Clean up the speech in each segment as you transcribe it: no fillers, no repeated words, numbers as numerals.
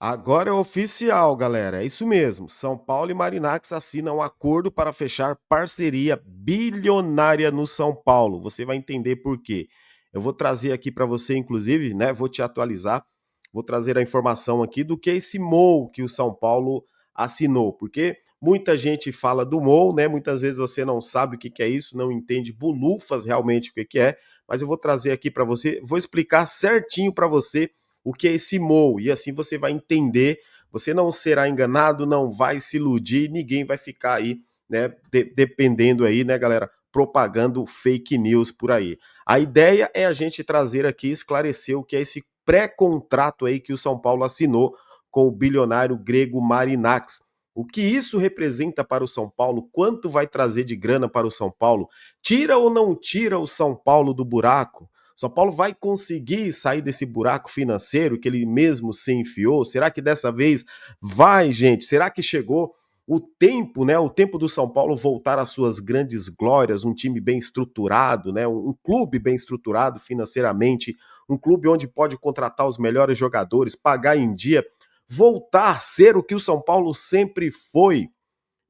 Agora é oficial, galera. É isso mesmo. São Paulo e Marinacos assinam um acordo para fechar parceria bilionária no São Paulo. Você vai entender por quê. Eu vou trazer aqui para você, inclusive, né? Vou te atualizar. Vou trazer a informação aqui do que é esse MOU que o São Paulo assinou, porque muita gente fala do MOU, né? Muitas vezes você não sabe o que é isso, não entende bulufas realmente o que é, mas eu vou trazer aqui para você, vou explicar certinho para você o que é esse MOU, e assim você vai entender, você não será enganado, não vai se iludir, ninguém vai ficar aí, né, dependendo aí, né, galera, propagando fake news por aí. A ideia é a gente trazer aqui, esclarecer o que é esse pré-contrato aí que o São Paulo assinou com o bilionário grego Marinax. O que isso representa para o São Paulo? Quanto vai trazer de grana para o São Paulo? Tira ou não tira o São Paulo do buraco? São Paulo vai conseguir sair desse buraco financeiro que ele mesmo se enfiou? Será que dessa vez vai, gente? Será que chegou o tempo, né? O tempo do São Paulo voltar às suas grandes glórias, um time bem estruturado, né? Um clube bem estruturado financeiramente, um clube onde pode contratar os melhores jogadores, pagar em dia, voltar a ser o que o São Paulo sempre foi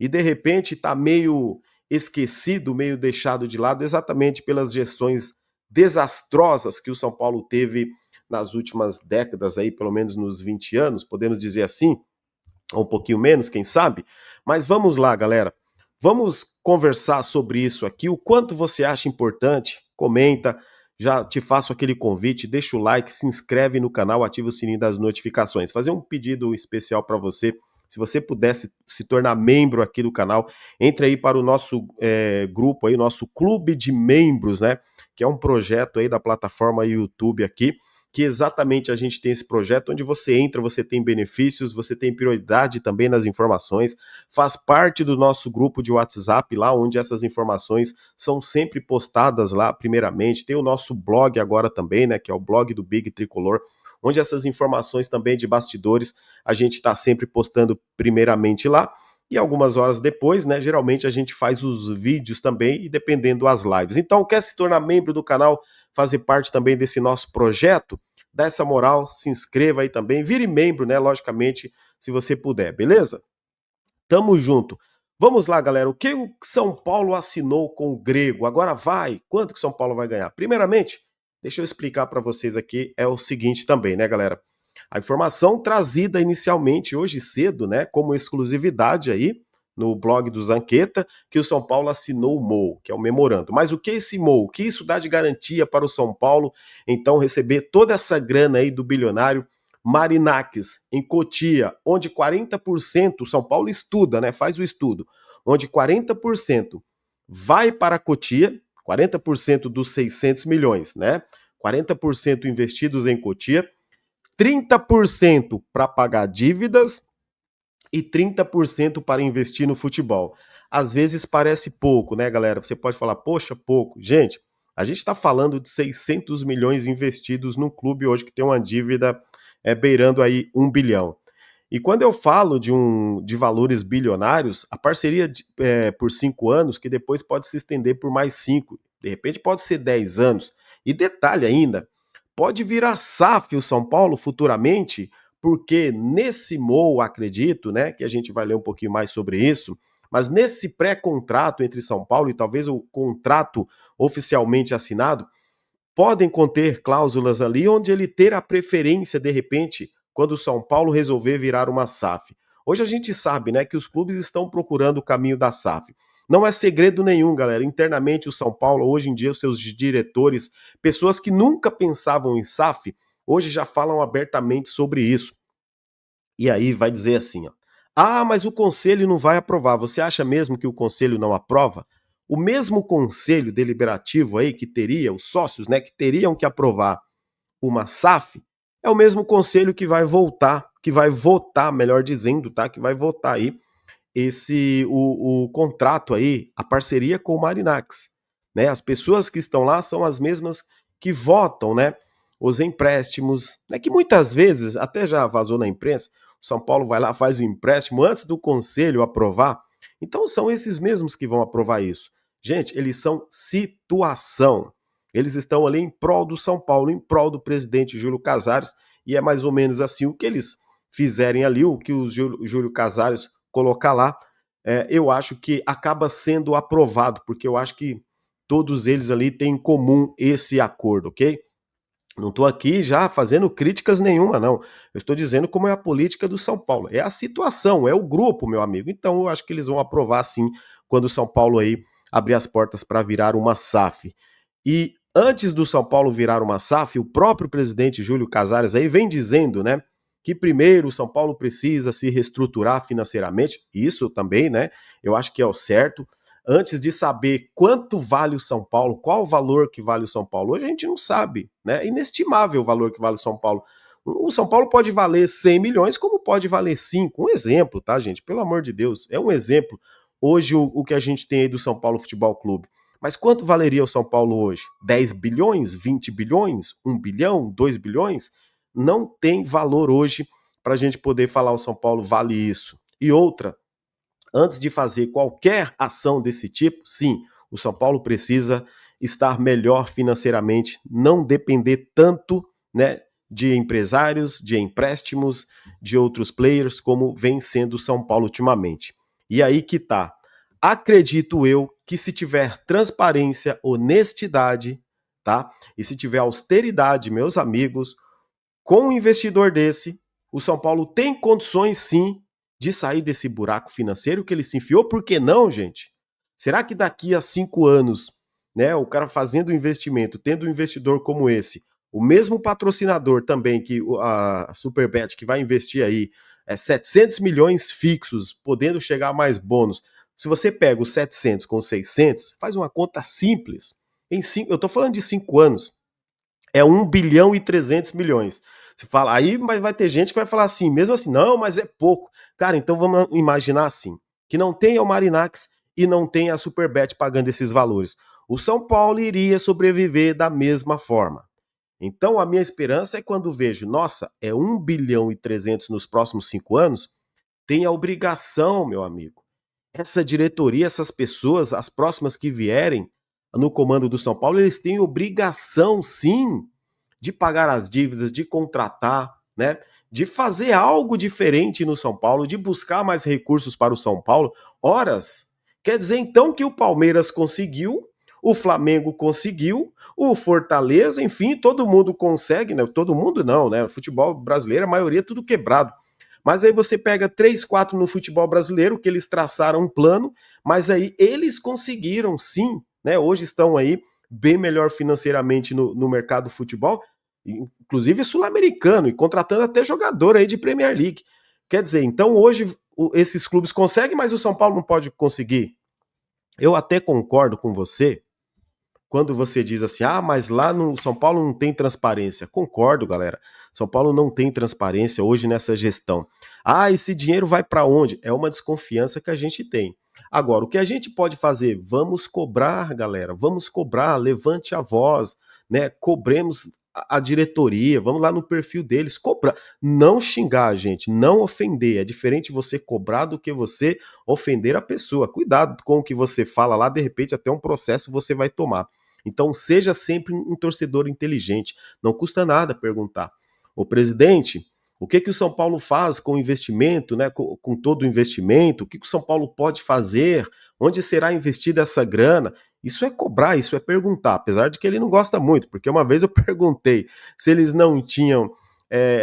e de repente está meio esquecido, meio deixado de lado, exatamente pelas gestões desastrosas que o São Paulo teve nas últimas décadas, aí, pelo menos nos 20 anos, podemos dizer assim, ou um pouquinho menos, quem sabe. Mas vamos lá, galera. Vamos conversar sobre isso aqui. O quanto você acha importante? Comenta. Já te faço aquele convite, deixa o like, se inscreve no canal, ativa o sininho das notificações. Fazer um pedido especial para você. Se você pudesse se tornar membro aqui do canal, entre aí para o nosso grupo aí, nosso clube de membros, né? Que é um projeto aí da plataforma YouTube aqui, que exatamente a gente tem esse projeto onde você entra, você tem benefícios, você tem prioridade também nas informações, faz parte do nosso grupo de WhatsApp lá, onde essas informações são sempre postadas lá, primeiramente. Tem o nosso blog agora também, né, que é o blog do Big Tricolor, onde essas informações também de bastidores a gente está sempre postando primeiramente lá. E algumas horas depois, né, geralmente a gente faz os vídeos também e dependendo as lives. Então, quer se tornar membro do canal, fazer parte também desse nosso projeto? Dá essa moral, se inscreva aí também, vire membro, né, logicamente, se você puder, beleza? Tamo junto. Vamos lá, galera. O que o São Paulo assinou com o Grego? Agora vai. Quanto que o São Paulo vai ganhar? Primeiramente, deixa eu explicar para vocês aqui, é o seguinte também, né, galera? A informação trazida inicialmente hoje cedo, né, como exclusividade aí no blog do Zanqueta, que o São Paulo assinou o MOU, que é o memorando. Mas o que é esse MOU? O que isso dá de garantia para o São Paulo, então, receber toda essa grana aí do bilionário Marinacques, em Cotia, onde 40%, São Paulo estuda, né, faz o estudo, onde 40% vai para Cotia, 40% dos 600 milhões, né, 40% investidos em Cotia, 30% para pagar dívidas e 30% para investir no futebol. Às vezes parece pouco, né, galera? Você pode falar, poxa, pouco. Gente, a gente está falando de 600 milhões investidos num clube hoje que tem uma dívida beirando aí 1 bilhão. E quando eu falo de valores bilionários, a parceria por 5 anos, que depois pode se estender por mais 5, de repente pode ser 10 anos. E detalhe ainda, pode virar SAF o São Paulo futuramente, porque nesse MOU, acredito, né, que a gente vai ler um pouquinho mais sobre isso, mas nesse pré-contrato entre São Paulo e talvez o contrato oficialmente assinado, podem conter cláusulas ali onde ele ter a preferência, de repente, quando o São Paulo resolver virar uma SAF. Hoje a gente sabe, né, que os clubes estão procurando o caminho da SAF. Não é segredo nenhum, galera. Internamente, o São Paulo, hoje em dia, os seus diretores, pessoas que nunca pensavam em SAF, hoje já falam abertamente sobre isso. E aí vai dizer assim, ó, ah, mas o conselho não vai aprovar. Você acha mesmo que o conselho não aprova? O mesmo conselho deliberativo aí que teria, os sócios, né, que teriam que aprovar uma SAF, é o mesmo conselho que vai votar, melhor dizendo, tá? Que vai votar aí o contrato aí, a parceria com o Marinax, né? As pessoas que estão lá são as mesmas que votam, né? Os empréstimos, né? Que muitas vezes, até já vazou na imprensa, o São Paulo vai lá, faz o empréstimo antes do conselho aprovar. Então são esses mesmos que vão aprovar isso. Gente, eles são situação. Eles estão ali em prol do São Paulo, em prol do presidente Júlio Casares, e é mais ou menos assim o que eles fizerem ali, o que o Júlio Casares colocar lá, eu acho que acaba sendo aprovado, porque eu acho que todos eles ali têm em comum esse acordo, ok? Não estou aqui já fazendo críticas nenhuma, não. Eu estou dizendo como é a política do São Paulo. É a situação, é o grupo, meu amigo. Então eu acho que eles vão aprovar sim quando o São Paulo aí abrir as portas para virar uma SAF. E antes do São Paulo virar uma SAF, o próprio presidente Júlio Casares aí vem dizendo, né, que primeiro o São Paulo precisa se reestruturar financeiramente. Isso também, né? Eu acho que é o certo antes de saber quanto vale o São Paulo, qual o valor que vale o São Paulo. Hoje a gente não sabe, né? É inestimável o valor que vale o São Paulo. O São Paulo pode valer 100 milhões, como pode valer 5. Um exemplo, tá, gente? Pelo amor de Deus, é um exemplo. Hoje, o que a gente tem aí do São Paulo Futebol Clube. Mas quanto valeria o São Paulo hoje? 10 bilhões? 20 bilhões? 1 bilhão? 2 bilhões? Não tem valor hoje para a gente poder falar o São Paulo vale isso. E outra, antes de fazer qualquer ação desse tipo, sim, o São Paulo precisa estar melhor financeiramente, não depender tanto, né, de empresários, de empréstimos, de outros players, como vem sendo o São Paulo ultimamente. E aí que tá. Acredito eu que se tiver transparência, honestidade, tá? E se tiver austeridade, meus amigos, com um investidor desse, o São Paulo tem condições sim de sair desse buraco financeiro que ele se enfiou. Por que não, gente? Será que daqui a 5 anos, né, o cara fazendo um investimento, tendo um investidor como esse, o mesmo patrocinador também que a Superbet que vai investir aí 700 milhões fixos, podendo chegar a mais bônus. Se você pega os 700 com 600, faz uma conta simples. Eu estou falando de 5 anos, é 1 bilhão e 300 milhões. Você fala, aí mas vai ter gente que vai falar assim, mesmo assim, não, mas é pouco. Cara, então vamos imaginar assim, que não tenha o Marinax e não tenha a Superbet pagando esses valores. O São Paulo iria sobreviver da mesma forma. Então a minha esperança é quando vejo, nossa, é 1 bilhão e 300 nos próximos 5 anos, tem a obrigação, meu amigo. Essa diretoria, essas pessoas, as próximas que vierem no comando do São Paulo, eles têm obrigação, sim, de pagar as dívidas, de contratar, né? De fazer algo diferente no São Paulo, de buscar mais recursos para o São Paulo. Horas. Quer dizer então que o Palmeiras conseguiu, o Flamengo conseguiu, o Fortaleza, enfim, todo mundo consegue, né? Todo mundo não, né? O futebol brasileiro, a maioria é tudo quebrado. Mas aí você pega 3, 4 no futebol brasileiro, que eles traçaram um plano, mas aí eles conseguiram sim, né? Hoje estão aí bem melhor financeiramente no mercado do futebol, inclusive sul-americano, e contratando até jogador aí de Premier League. Quer dizer, então hoje esses clubes conseguem, mas o São Paulo não pode conseguir. Eu até concordo com você quando você diz assim, ah, mas lá no São Paulo não tem transparência. Concordo, galera. São Paulo não tem transparência hoje nessa gestão. Ah, esse dinheiro vai para onde? É uma desconfiança que a gente tem. Agora, o que a gente pode fazer? Vamos cobrar, galera. Vamos cobrar, levante a voz, né? Cobremos a diretoria, vamos lá no perfil deles, cobrar. Não xingar, gente, não ofender. É diferente você cobrar do que você ofender a pessoa. Cuidado com o que você fala lá, de repente até um processo você vai tomar. Então, seja sempre um torcedor inteligente. Não custa nada perguntar. O presidente, o que o São Paulo faz com o investimento, né? Com todo o investimento? O que o São Paulo pode fazer? Onde será investida essa grana? Isso é cobrar, isso é perguntar. Apesar de que ele não gosta muito, porque uma vez eu perguntei se eles não tinham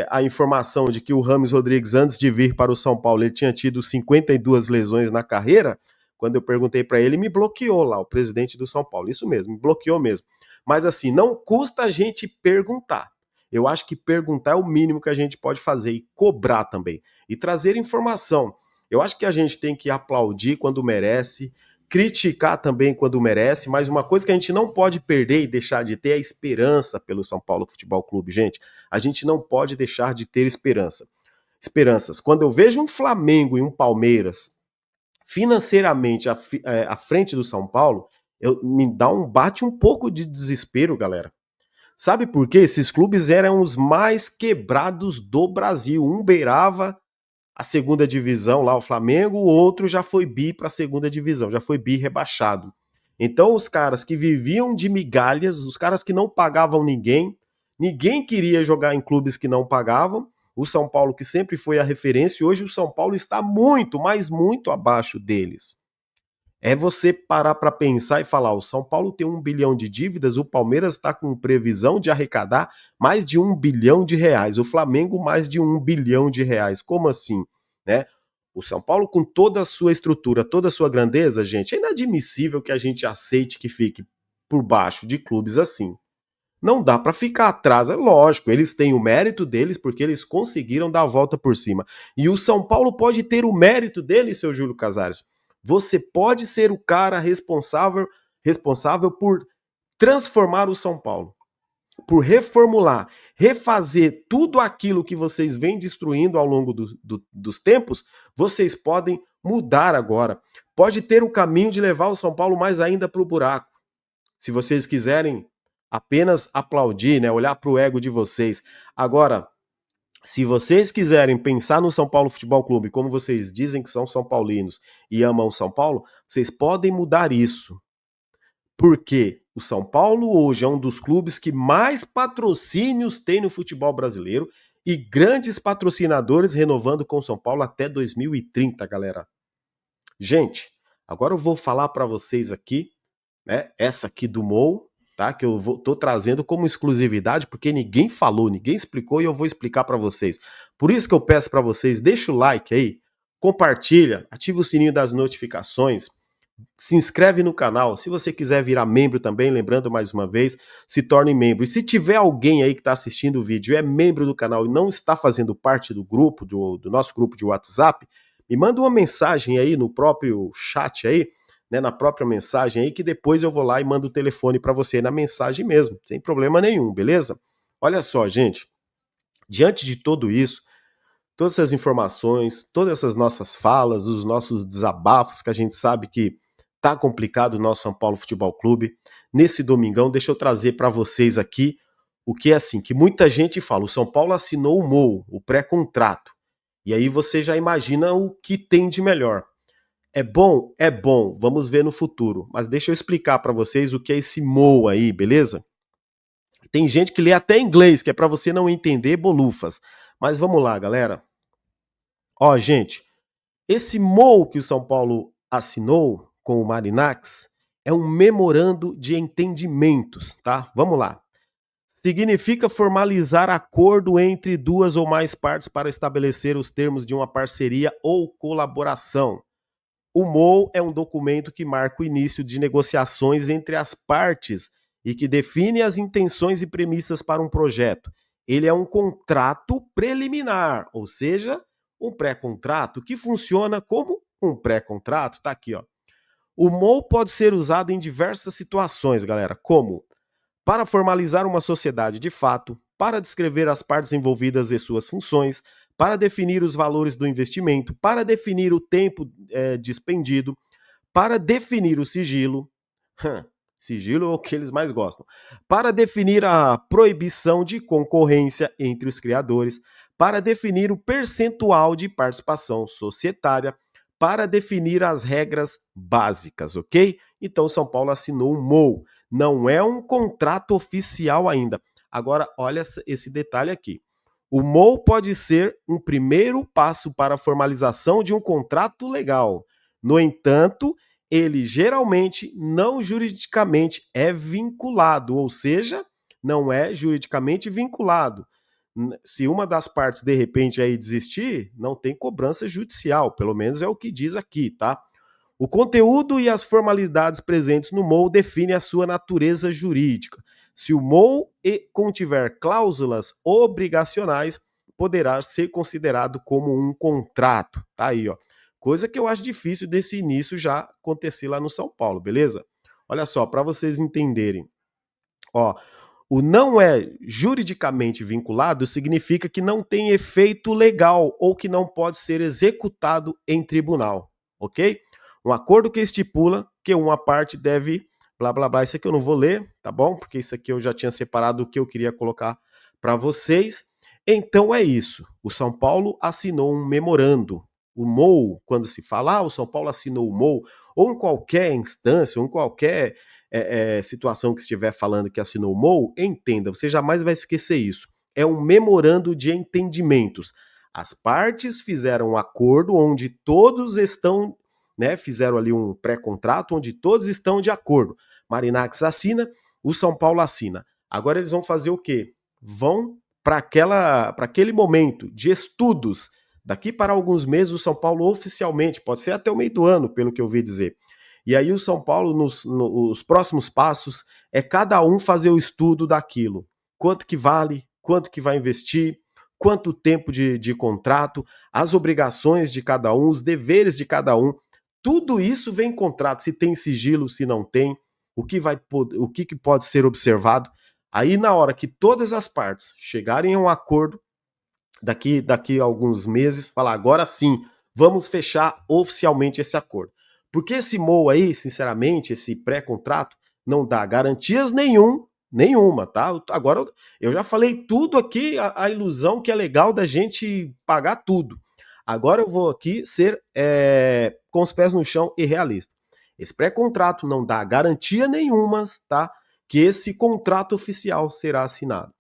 a informação de que o Rames Rodrigues, antes de vir para o São Paulo, ele tinha tido 52 lesões na carreira. Quando eu perguntei para ele, me bloqueou lá, o presidente do São Paulo. Isso mesmo, me bloqueou mesmo. Mas assim, não custa a gente perguntar. Eu acho que perguntar é o mínimo que a gente pode fazer e cobrar também. E trazer informação. Eu acho que a gente tem que aplaudir quando merece, criticar também quando merece, mas uma coisa que a gente não pode perder e deixar de ter é a esperança pelo São Paulo Futebol Clube, gente. A gente não pode deixar de ter esperança. Esperanças. Quando eu vejo um Flamengo e um Palmeiras financeiramente à frente do São Paulo, me dá bate um pouco de desespero, galera. Sabe por quê? Esses clubes eram os mais quebrados do Brasil. Um beirava a segunda divisão lá, o Flamengo, o outro já foi bi para a segunda divisão, já foi bi rebaixado. Então os caras que viviam de migalhas, os caras que não pagavam ninguém, ninguém queria jogar em clubes que não pagavam, O São Paulo que sempre foi a referência, e hoje o São Paulo está muito, mas muito abaixo deles. É você parar para pensar e falar: o São Paulo tem 1 bilhão de dívidas, o Palmeiras está com previsão de arrecadar mais de 1 bilhão de reais, o Flamengo mais de 1 bilhão de reais. Como assim? Né? O São Paulo, com toda a sua estrutura, toda a sua grandeza, gente, é inadmissível que a gente aceite que fique por baixo de clubes assim. Não dá para ficar atrás, é lógico, eles têm o mérito deles porque eles conseguiram dar a volta por cima. E o São Paulo pode ter o mérito dele, seu Júlio Casares. Você pode ser o cara responsável por transformar o São Paulo, por reformular, refazer tudo aquilo que vocês vêm destruindo ao longo dos tempos, vocês podem mudar agora. Pode ter o caminho de levar o São Paulo mais ainda para o buraco. Se vocês quiserem apenas aplaudir, né, olhar para o ego de vocês. Agora, se vocês quiserem pensar no São Paulo Futebol Clube, como vocês dizem que são São Paulinos e amam o São Paulo, vocês podem mudar isso. Porque o São Paulo hoje é um dos clubes que mais patrocínios tem no futebol brasileiro e grandes patrocinadores renovando com o São Paulo até 2030, galera. Gente, agora eu vou falar para vocês aqui, né, essa aqui do Mou, tá? Que eu tô trazendo como exclusividade, porque ninguém falou, ninguém explicou e eu vou explicar para vocês. Por isso que eu peço para vocês, deixa o like aí, compartilha, ativa o sininho das notificações, se inscreve no canal. Se você quiser virar membro também, lembrando mais uma vez, se torne membro. E se tiver alguém aí que está assistindo o vídeo e é membro do canal e não está fazendo parte do grupo, do nosso grupo de WhatsApp, me manda uma mensagem aí no próprio chat aí, né, na própria mensagem aí, que depois eu vou lá e mando o telefone para você na mensagem mesmo, sem problema nenhum, beleza? Olha só, gente, diante de tudo isso, todas essas informações, todas essas nossas falas, os nossos desabafos, que a gente sabe que tá complicado o nosso São Paulo Futebol Clube, nesse domingão, deixa eu trazer para vocês aqui o que é assim, que muita gente fala, o São Paulo assinou o MOU, o pré-contrato, e aí você já imagina o que tem de melhor. É bom? É bom. Vamos ver no futuro. Mas deixa eu explicar para vocês o que é esse MOU aí, beleza? Tem gente que lê até inglês, que é para você não entender bolufas. Mas vamos lá, galera. Ó, gente, esse MOU que o São Paulo assinou com o Marinax é um memorando de entendimentos, tá? Vamos lá. Significa formalizar acordo entre duas ou mais partes para estabelecer os termos de uma parceria ou colaboração. O MOU é um documento que marca o início de negociações entre as partes e que define as intenções e premissas para um projeto. Ele é um contrato preliminar, ou seja, um pré-contrato que funciona como um pré-contrato. Tá aqui, ó. O MOU pode ser usado em diversas situações, galera, como para formalizar uma sociedade de fato, para descrever as partes envolvidas e suas funções, para definir os valores do investimento, para definir o tempo dispendido, para definir o sigilo. Sigilo é o que eles mais gostam. Para definir a proibição de concorrência entre os criadores, para definir o percentual de participação societária, para definir as regras básicas, ok? Então, São Paulo assinou um MOU. Não é um contrato oficial ainda. Agora, olha esse detalhe aqui. O MOU pode ser um primeiro passo para a formalização de um contrato legal. No entanto, ele geralmente não juridicamente é vinculado, ou seja, não é juridicamente vinculado. Se uma das partes de repente aí desistir, não tem cobrança judicial, pelo menos é o que diz aqui, tá? O conteúdo e as formalidades presentes no MOU definem a sua natureza jurídica. Se o MOU contiver cláusulas obrigacionais, poderá ser considerado como um contrato. Tá aí, ó. Coisa que eu acho difícil desse início já acontecer lá no São Paulo, beleza? Olha só, para vocês entenderem. Ó, o não é juridicamente vinculado significa que não tem efeito legal ou que não pode ser executado em tribunal, ok? Um acordo que estipula que uma parte deve blá blá blá. Isso aqui eu não vou ler, tá bom? Porque isso aqui eu já tinha separado o que eu queria colocar para vocês. Então é isso. O São Paulo assinou um memorando. O MOU, quando se fala, o São Paulo assinou o MOU, ou em qualquer instância, ou em qualquer situação que estiver falando que assinou o MOU, entenda, você jamais vai esquecer isso. é um memorando de entendimentos. As partes fizeram um acordo onde todos estão, né, fizeram ali um pré-contrato onde todos estão de acordo. Marinacci assina, o São Paulo assina. Agora eles vão fazer o quê? Vão para aquele momento de estudos. Daqui para alguns meses o São Paulo oficialmente, pode ser até o meio do ano, pelo que eu ouvi dizer. E aí o São Paulo, nos próximos passos, é cada um fazer o estudo daquilo. Quanto que vale, quanto que vai investir, quanto tempo de contrato, as obrigações de cada um, os deveres de cada um. Tudo isso vem em contrato, se tem sigilo, se não tem, o que pode ser observado. Aí, na hora que todas as partes chegarem a um acordo, daqui a alguns meses, falar, agora sim, vamos fechar oficialmente esse acordo. Porque esse MOU aí, sinceramente, esse pré-contrato, não dá garantias nenhuma, tá? Agora, eu já falei tudo aqui, a ilusão que é legal da gente pagar tudo. Agora eu vou aqui ser com os pés no chão e realista. Esse pré-contrato não dá garantia nenhuma, tá? Que esse contrato oficial será assinado.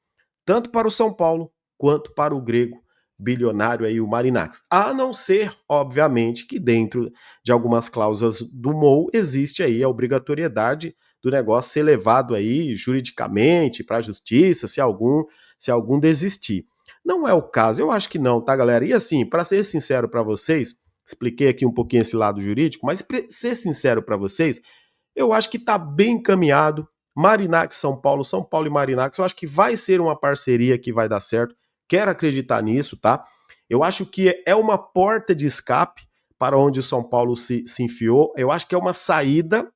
Tanto para o São Paulo, quanto para o grego bilionário aí, o Marinacci. A não ser, obviamente, que dentro de algumas cláusulas do MOU existe aí a obrigatoriedade do negócio ser levado aí juridicamente para a justiça, se algum desistir. Não é o caso, eu acho que não, tá, galera? E assim, para ser sincero para vocês, expliquei aqui um pouquinho esse lado jurídico, mas para ser sincero para vocês, eu acho que está bem encaminhado. Marinacci São Paulo e Marinacci, eu acho que vai ser uma parceria que vai dar certo. Quero acreditar nisso, tá? Eu acho que é uma porta de escape para onde o São Paulo se enfiou. Eu acho que é uma saída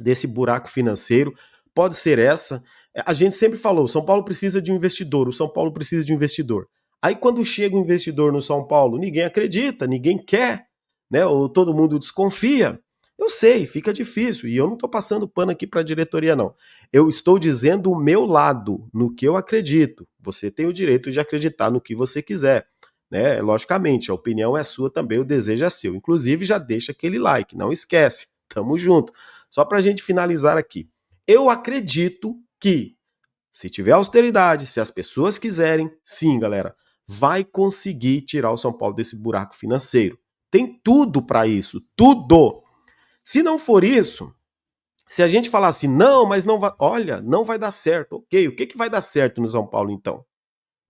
desse buraco financeiro. Pode ser essa. A gente sempre falou, o São Paulo precisa de um investidor, o São Paulo precisa de um investidor. Aí quando chega um investidor no São Paulo, ninguém acredita, ninguém quer, né? Ou todo mundo desconfia. Eu sei, fica difícil, e eu não estou passando pano aqui para a diretoria, não. Eu estou dizendo o meu lado, no que eu acredito. Você tem o direito de acreditar no que você quiser, né? Logicamente, a opinião é sua também, o desejo é seu. Inclusive, já deixa aquele like, não esquece. Tamo junto. Só para a gente finalizar aqui. Eu acredito que, se tiver austeridade, se as pessoas quiserem, sim, galera, vai conseguir tirar o São Paulo desse buraco financeiro. Tem tudo para isso, tudo. Se não for isso, se a gente falar assim, não, mas não vai, olha, não vai dar certo. Ok, o que vai dar certo no São Paulo então?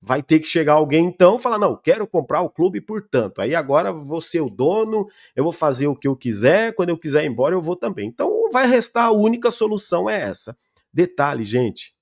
Vai ter que chegar alguém então e falar, não, quero comprar o clube por tanto. Aí agora vou ser o dono, eu vou fazer o que eu quiser, quando eu quiser ir embora eu vou também. Então vai restar, a única solução é essa. Detalhe, gente,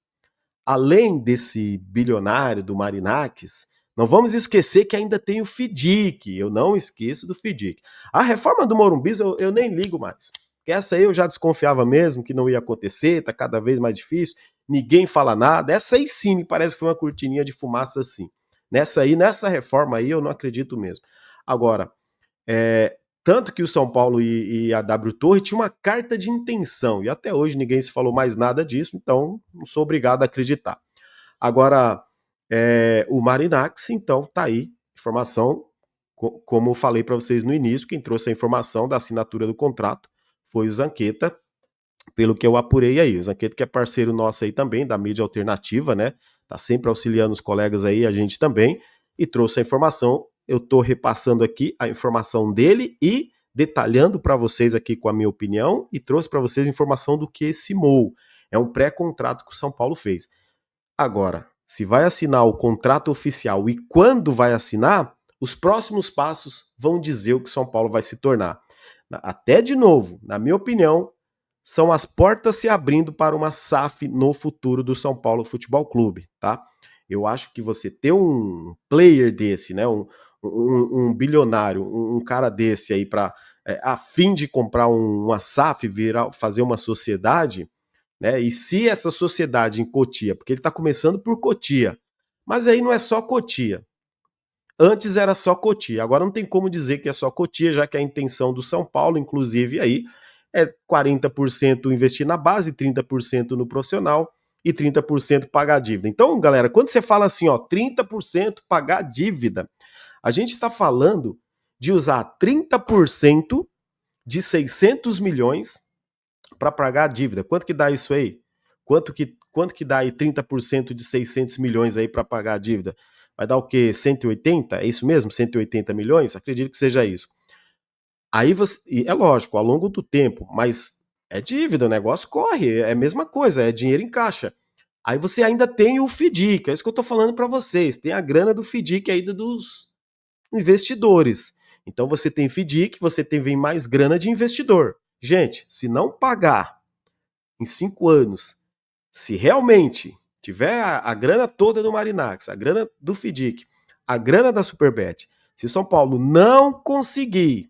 além desse bilionário do Marinacci, não vamos esquecer que ainda tem o FIDIC. Eu não esqueço do FIDIC. A reforma do Morumbi eu nem ligo mais. Porque essa aí eu já desconfiava mesmo que não ia acontecer, tá cada vez mais difícil, ninguém fala nada. Essa aí sim me parece que foi uma cortininha de fumaça assim. Nessa reforma aí eu não acredito mesmo. Agora, tanto que o São Paulo e a W Torre tinham uma carta de intenção, e até hoje ninguém se falou mais nada disso, então não sou obrigado a acreditar. Agora, o Marinacci, então, tá aí, informação, como eu falei para vocês no início, quem trouxe a informação da assinatura do contrato foi o Zanqueta, pelo que eu apurei aí. O Zanqueta, que é parceiro nosso aí também, da mídia alternativa, né? Tá sempre auxiliando os colegas aí, a gente também, e trouxe a informação. Eu tô repassando aqui a informação dele e detalhando para vocês aqui com a minha opinião, e trouxe para vocês informação do que esse MOU. É um pré-contrato que o São Paulo fez. Agora, se vai assinar o contrato oficial e quando vai assinar, os próximos passos vão dizer o que São Paulo vai se tornar. Até de novo, na minha opinião, são as portas se abrindo para uma SAF no futuro do São Paulo Futebol Clube, tá? Eu acho que você ter um player desse, né, um bilionário, um cara desse aí para a fim de comprar uma SAF, fazer uma sociedade, né? E se essa sociedade em Cotia, porque ele está começando por Cotia, mas aí não é só Cotia. Antes era só Cotia, agora não tem como dizer que é só Cotia, já que a intenção do São Paulo, inclusive, aí é 40% investir na base, 30% no profissional e 30% pagar a dívida. Então, galera, quando você fala assim, ó, 30% pagar a dívida, a gente está falando de usar 30% de 600 milhões para pagar a dívida. Quanto que dá isso aí? Quanto que dá aí 30% de 600 milhões aí para pagar a dívida? Vai dar o quê? 180? É isso mesmo? 180 milhões? Acredito que seja isso. Aí você, é lógico, ao longo do tempo, mas é dívida, o negócio corre, é a mesma coisa, é dinheiro em caixa. Aí você ainda tem o FDIC, é isso que eu tô falando para vocês, tem a grana do FDIC aí dos investidores. Então você tem FDIC, você vem mais grana de investidor. Gente, se não pagar em 5 anos, se realmente tiver a grana toda do Marinax, a grana do FDIC, a grana da Superbet, se o São Paulo não conseguir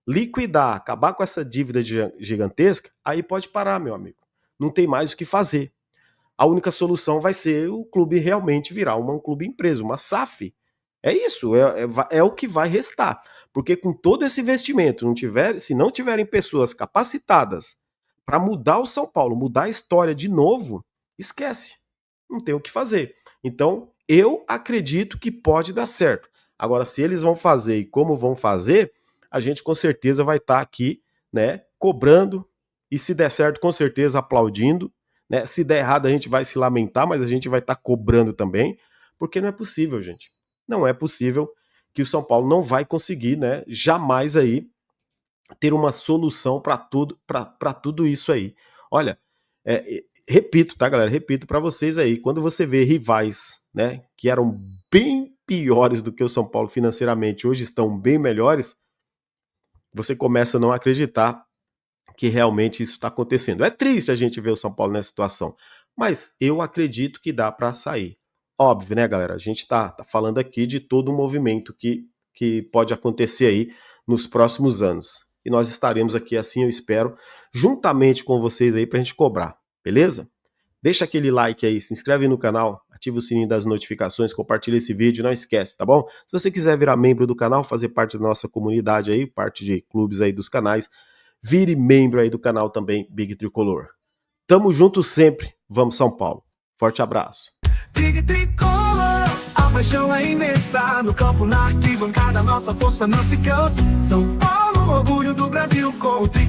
liquidar, acabar com essa dívida gigantesca, aí pode parar, meu amigo. Não tem mais o que fazer. A única solução vai ser o clube realmente virar um clube empresa, uma SAF. É isso, é o que vai restar. Porque com todo esse investimento, se não tiverem pessoas capacitadas para mudar o São Paulo, mudar a história de novo, esquece. Não tem o que fazer. Então, eu acredito que pode dar certo. Agora, se eles vão fazer e como vão fazer, a gente com certeza vai estar aqui, né, cobrando e se der certo, com certeza aplaudindo, né? Se der errado, a gente vai se lamentar, mas a gente vai estar cobrando também, porque não é possível, gente. Não é possível que o São Paulo não vai conseguir, né, jamais aí ter uma solução para tudo isso aí. Olha, repito, tá, galera? Repito para vocês aí, quando você vê rivais, né, que eram bem piores do que o São Paulo financeiramente, hoje estão bem melhores, você começa a não acreditar que realmente isso está acontecendo. É triste a gente ver o São Paulo nessa situação, mas eu acredito que dá para sair. Óbvio, né, galera? A gente está falando aqui de todo um movimento que pode acontecer aí nos próximos anos. E nós estaremos aqui, assim eu espero, juntamente com vocês aí para a gente cobrar, beleza? Deixa aquele like aí, se inscreve no canal, ativa o sininho das notificações, compartilha esse vídeo, não esquece, tá bom? Se você quiser virar membro do canal, fazer parte da nossa comunidade aí, parte de clubes aí dos canais, vire membro aí do canal também, Big Tricolor. Tamo junto sempre, vamos São Paulo. Forte abraço. Big Tricolor, a paixão é imensa, no campo, na arquibancada, nossa força não se cansa. São Paulo, orgulho do Brasil, com o Tricolor.